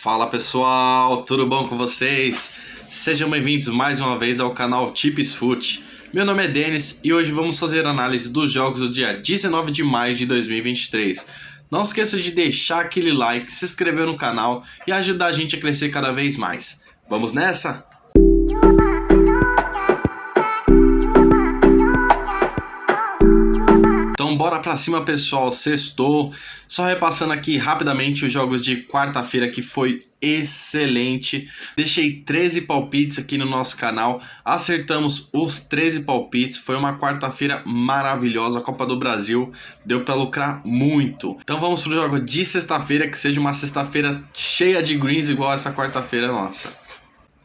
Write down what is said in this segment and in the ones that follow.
Fala pessoal, tudo bom com vocês? Sejam bem-vindos mais uma vez ao canal Tips Foot. Meu nome é Denis e hoje vamos fazer análise dos jogos do dia 19 de maio de 2023. Não esqueça de deixar aquele like, se inscrever no canal e ajudar a gente a crescer cada vez mais. Vamos nessa? Então bora pra cima pessoal, sextou. Só repassando aqui rapidamente os jogos de quarta-feira que foi excelente. Deixei 13 palpites aqui no nosso canal, acertamos os 13 palpites. Foi uma quarta-feira maravilhosa, a Copa do Brasil deu pra lucrar muito. Então vamos pro jogo de sexta-feira, que seja uma sexta-feira cheia de greens igual essa quarta-feira nossa.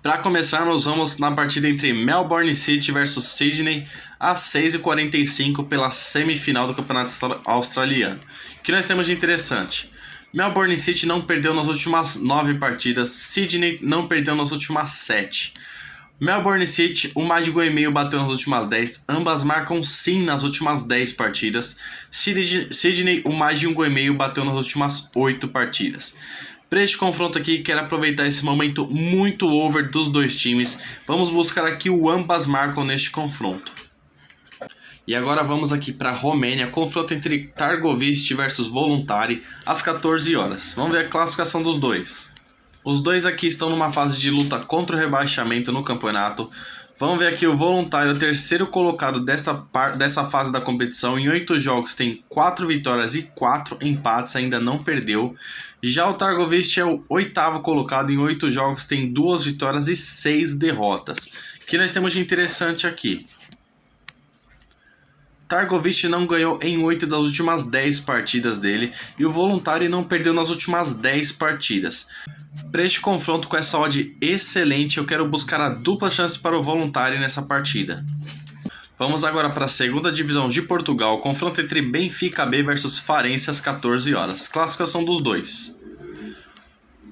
Para começarmos, vamos na partida entre Melbourne City versus Sydney às 6h45 pela semifinal do Campeonato Australiano. O que nós temos de interessante? Melbourne City não perdeu nas últimas 9 partidas, Sydney não perdeu nas últimas 7. Melbourne City, o mais de gol e meio bateu nas últimas 10, ambas marcam sim nas últimas 10 partidas. Sydney, o mais de um gol e meio bateu nas últimas 8 partidas. Para este confronto aqui, quero aproveitar esse momento muito over dos dois times. Vamos buscar aqui o ambas marcam neste confronto. E agora vamos aqui para a Romênia, confronto entre Targovište versus Voluntari às 14 horas. Vamos ver a classificação dos dois. Os dois aqui estão numa fase de luta contra o rebaixamento no campeonato. Vamos ver aqui o Voluntari, o terceiro colocado dessa fase da competição. Em 8 jogos tem 4 vitórias e 4 empates, ainda não perdeu. Já o Targovište é o 8º colocado, em 8 jogos tem 2 vitórias e 6 derrotas. O que nós temos de interessante aqui? Targovište não ganhou em 8 das últimas 10 partidas dele e o Voluntari não perdeu nas últimas 10 partidas. Para este confronto com essa odd excelente, eu quero buscar a dupla chance para o Voluntari nessa partida. Vamos agora para a segunda divisão de Portugal, confronto entre Benfica B versus Farense às 14 horas. Classificação dos dois.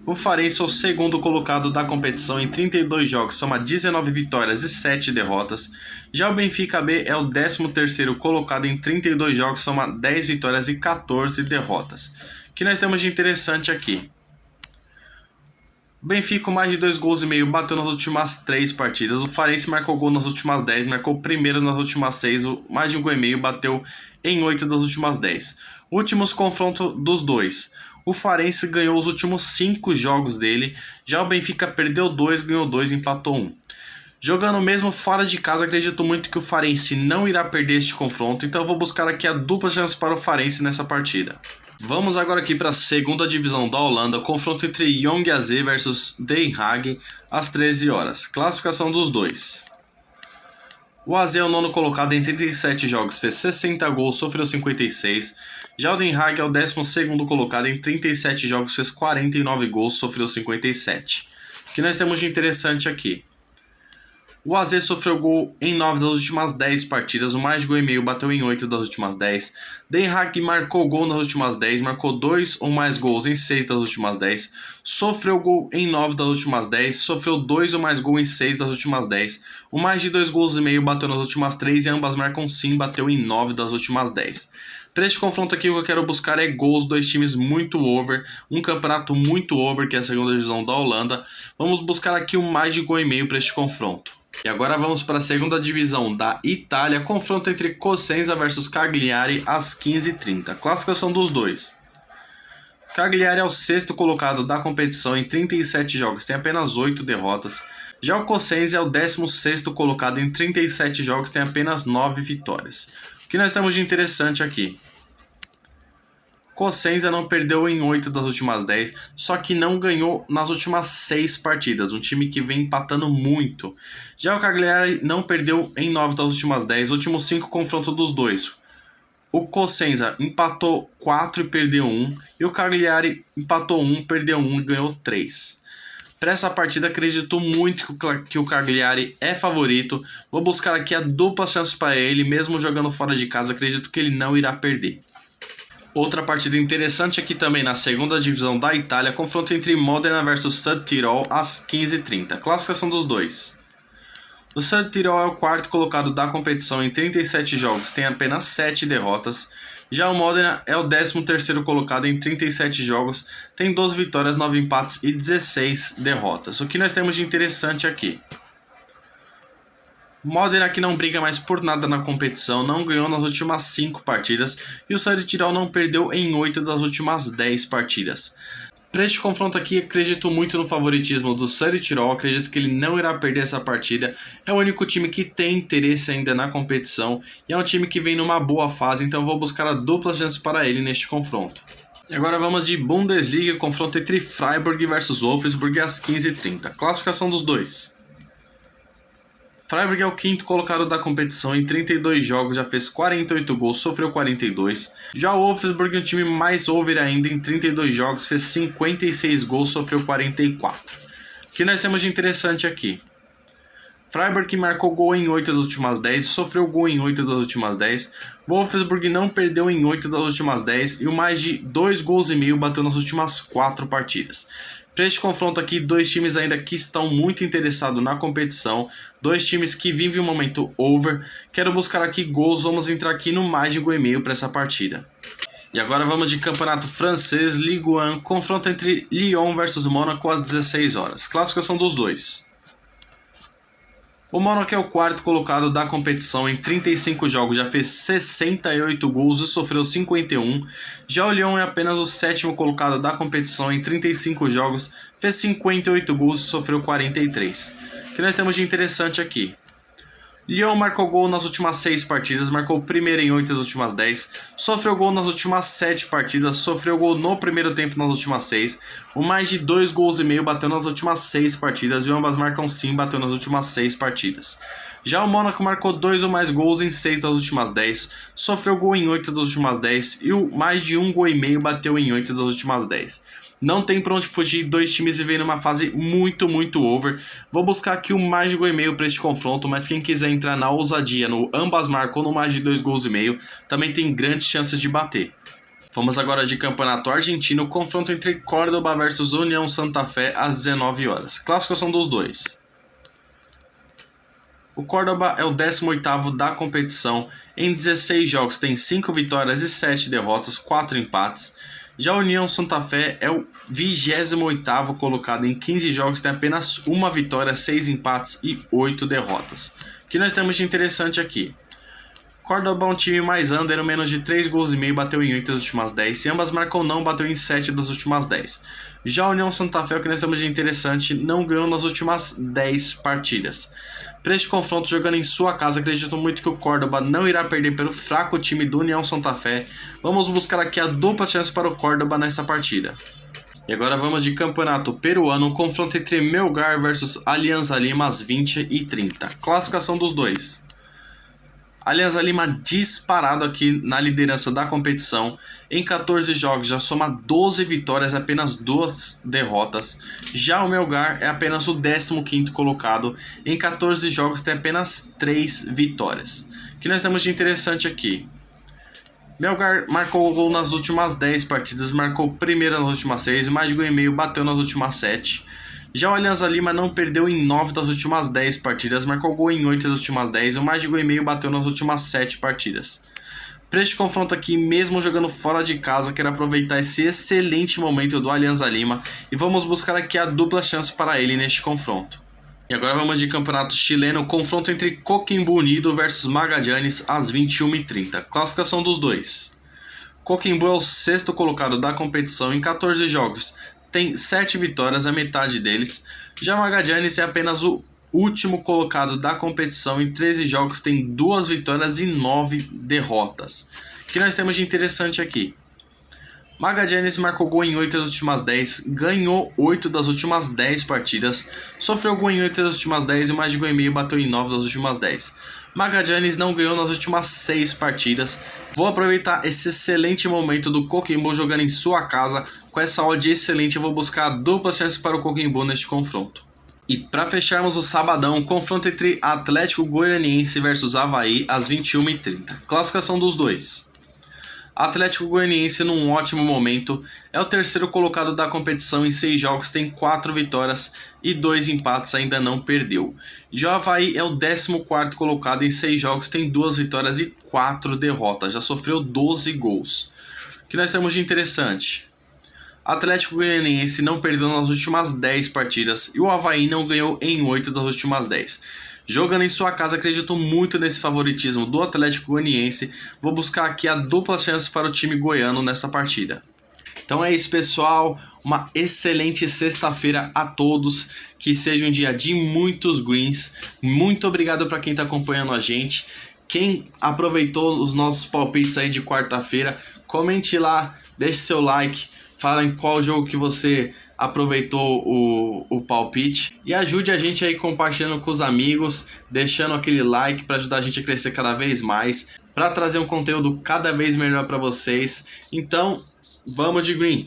O Farense é o segundo colocado da competição, em 32 jogos soma 19 vitórias e 7 derrotas. Já o Benfica B é o 13º colocado, em 32 jogos soma 10 vitórias e 14 derrotas. O que nós temos de interessante aqui? O Benfica, mais de 2 gols e meio, bateu nas últimas 3 partidas. O Farense marcou gol nas últimas 10, marcou primeiro nas últimas 6. O mais de um gol e meio bateu em 8 das últimas 10. Últimos confrontos dos dois. O Farense ganhou os últimos 5 jogos dele. Já o Benfica perdeu 2, ganhou 2, empatou 1. Jogando mesmo fora de casa, acredito muito que o Farense não irá perder este confronto. Então eu vou buscar aqui a dupla chance para o Farense nessa partida. Vamos agora aqui para a segunda divisão da Holanda, confronto entre Jong AZ versus Den Haag às 13 horas. Classificação dos dois. O AZ é o 9º colocado, em 37 jogos, fez 60 gols, sofreu 56. Já o Den Haag é o 12º colocado, em 37 jogos, fez 49 gols, sofreu 57. O que nós temos de interessante aqui? O AZ sofreu gol em 9 das últimas 10 partidas, o mais de gol e meio bateu em 8 das últimas 10. Den Haag marcou gol nas últimas 10, marcou 2 ou mais gols em 6 das últimas 10. Sofreu gol em 9 das últimas 10, sofreu 2 ou mais gols em 6 das últimas 10. O mais de 2 gols e meio bateu nas últimas 3 e ambas marcam sim, bateu em 9 das últimas 10. Para este confronto aqui, o que eu quero buscar é gols, dois times muito over, um campeonato muito over, que é a segunda divisão da Holanda. Vamos buscar aqui o mais de gol e meio para este confronto. E agora vamos para a segunda divisão da Itália, confronto entre Cosenza versus Cagliari às 15h30. Classificação dos dois. Cagliari é o 6º colocado da competição, em 37 jogos tem apenas 8 derrotas. Já o Cosenza é o 16º colocado, em 37 jogos tem apenas 9 vitórias. O que nós temos de interessante aqui? Cosenza não perdeu em 8 das últimas 10, só que não ganhou nas últimas 6 partidas, um time que vem empatando muito. Já o Cagliari não perdeu em 9 das últimas 10, últimos 5 confrontos dos dois. O Cosenza empatou 4 e perdeu 1, e o Cagliari empatou 1, perdeu 1 e ganhou 3. Para essa partida acredito muito que o Cagliari é favorito, vou buscar aqui a dupla chance para ele, mesmo jogando fora de casa, acredito que ele não irá perder. Outra partida interessante aqui também na segunda divisão da Itália, confronto entre Modena versus Sud Tirol às 15h30. Classificação dos dois. O Sud Tirol é o 4º colocado da competição, em 37 jogos tem apenas 7 derrotas. Já o Modena é o 13º colocado em 37 jogos, tem 12 vitórias, 9 empates e 16 derrotas. O que nós temos de interessante aqui? Modena, que não briga mais por nada na competição, não ganhou nas últimas 5 partidas e o Surrey Tirol não perdeu em 8 das últimas 10 partidas. Para este confronto aqui, acredito muito no favoritismo do Surrey Tirol, acredito que ele não irá perder essa partida. É o único time que tem interesse ainda na competição e é um time que vem numa boa fase, então vou buscar a dupla chance para ele neste confronto. E agora vamos de Bundesliga, confronto entre Freiburg versus Wolfsburg às 15h30. Classificação dos dois. Freiburg é o 5º colocado da competição, em 32 jogos já fez 48 gols, sofreu 42. Já o Wolfsburg é um time mais over ainda, em 32 jogos fez 56 gols, sofreu 44. O que nós temos de interessante aqui? Freiburg marcou gol em 8 das últimas 10, sofreu gol em 8 das últimas 10. Wolfsburg não perdeu em 8 das últimas 10 e o mais de 2,5 gols bateu nas últimas 4 partidas. Para este confronto aqui, dois times ainda que estão muito interessados na competição, dois times que vivem um momento over. Quero buscar aqui gols, vamos entrar aqui no mais de 1,5 para essa partida. E agora vamos de campeonato francês, Ligue 1, confronto entre Lyon versus Mônaco às 16 horas. Classificação dos dois. O Mônaco é o 4º colocado da competição, em 35 jogos já fez 68 gols e sofreu 51. Já o Lyon é apenas o 7º colocado da competição, em 35 jogos fez 58 gols e sofreu 43. O que nós temos de interessante aqui? Lyon marcou gol nas últimas 6 partidas, marcou o primeiro em 8 das últimas 10, sofreu gol nas últimas 7 partidas, sofreu gol no primeiro tempo nas últimas 6, o mais de 2,5 gols bateu nas últimas 6 partidas e ambas marcam sim, bateu nas últimas 6 partidas. Já o Mônaco marcou 2 ou mais gols em 6 das últimas 10, sofreu gol em 8 das últimas 10 e o mais de 1,5 gol bateu em 8 das últimas 10. Não tem pra onde fugir, dois times vivendo uma fase muito over. Vou buscar aqui o mais de 1,5 gols para este confronto, mas quem quiser entrar na ousadia no ambas marcam no mais de 2,5 gols, também tem grandes chances de bater. Vamos agora de campeonato argentino, confronto entre Córdoba versus União Santa Fé às 19 horas. Classificação dos dois. O Córdoba é o 18º da competição, em 16 jogos tem 5 vitórias e 7 derrotas, 4 empates. Já a União Santa Fé é o 28º colocado, em 15 jogos tem apenas 1 vitória, 6 empates e 8 derrotas. O que nós temos de interessante aqui? Córdoba é um time mais under, menos de 3,5 gols bateu em 8 das últimas 10, e ambas marcam não, bateu em 7 das últimas 10. Já a União Santa Fé, o que nós temos de interessante, não ganhou nas últimas 10 partidas. Para este confronto, jogando em sua casa, acredito muito que o Córdoba não irá perder pelo fraco time do União Santa Fé. Vamos buscar aqui a dupla chance para o Córdoba nessa partida. E agora vamos de campeonato peruano, confronto entre Melgar versus Alianza Lima às 20h30. Classificação dos dois. Alianza Lima disparado aqui na liderança da competição. Em 14 jogos já soma 12 vitórias e apenas 2 derrotas. Já o Melgar é apenas o 15º colocado. Em 14 jogos tem apenas 3 vitórias. O que nós temos de interessante aqui? Melgar marcou o gol nas últimas 10 partidas, marcou primeiro nas últimas 6, mais de 1,5 gols bateu nas últimas 7. Já o Alianza Lima não perdeu em 9 das últimas 10 partidas, marcou gol em 8 das últimas 10, o mais de 1,5 gols bateu nas últimas 7 partidas. Para este confronto aqui, mesmo jogando fora de casa, quero aproveitar esse excelente momento do Alianza Lima e vamos buscar aqui a dupla chance para ele neste confronto. E agora vamos de campeonato chileno, confronto entre Coquimbo Unido versus Magallanes às 21h30. Classificação dos dois. Coquimbo é o 6º colocado da competição, em 14 jogos tem 7 vitórias, a metade deles. Já Magallanes é apenas o último colocado da competição, em 13 jogos tem 2 vitórias e 9 derrotas. O que nós temos de interessante aqui? Magallanes marcou gol em 8 das últimas 10, ganhou 8 das últimas 10 partidas, sofreu gol em 8 das últimas 10 e mais de 1,5 gols bateu em 9 das últimas 10. Magallanes não ganhou nas últimas 6 partidas. Vou aproveitar esse excelente momento do Coquimbo jogando em sua casa. Com essa odd excelente eu vou buscar a dupla chance para o Coquimbo neste confronto. E para fecharmos o sabadão, confronto entre Atlético Goianiense versus Avaí às 21h30. Classificação dos dois. Atlético Goianiense num ótimo momento, é o terceiro colocado da competição em 6 jogos, tem 4 vitórias e 2 empates, ainda não perdeu. Já o Avaí é o 14º colocado em 6 jogos, tem 2 vitórias e 4 derrotas, já sofreu 12 gols. O que nós temos de interessante? Atlético Goianiense não perdeu nas últimas 10 partidas e o Avaí não ganhou em 8 das últimas 10. Jogando em sua casa, acredito muito nesse favoritismo do Atlético Goianiense. Vou buscar aqui a dupla chance para o time goiano nessa partida. Então é isso, pessoal. Uma excelente sexta-feira a todos. Que seja um dia de muitos greens. Muito obrigado para quem está acompanhando a gente. Quem aproveitou os nossos palpites aí de quarta-feira, comente lá, deixe seu like, fala em qual jogo que você aproveitou o palpite e ajude a gente aí compartilhando com os amigos, deixando aquele like para ajudar a gente a crescer cada vez mais, para trazer um conteúdo cada vez melhor para vocês. Então, vamos de green!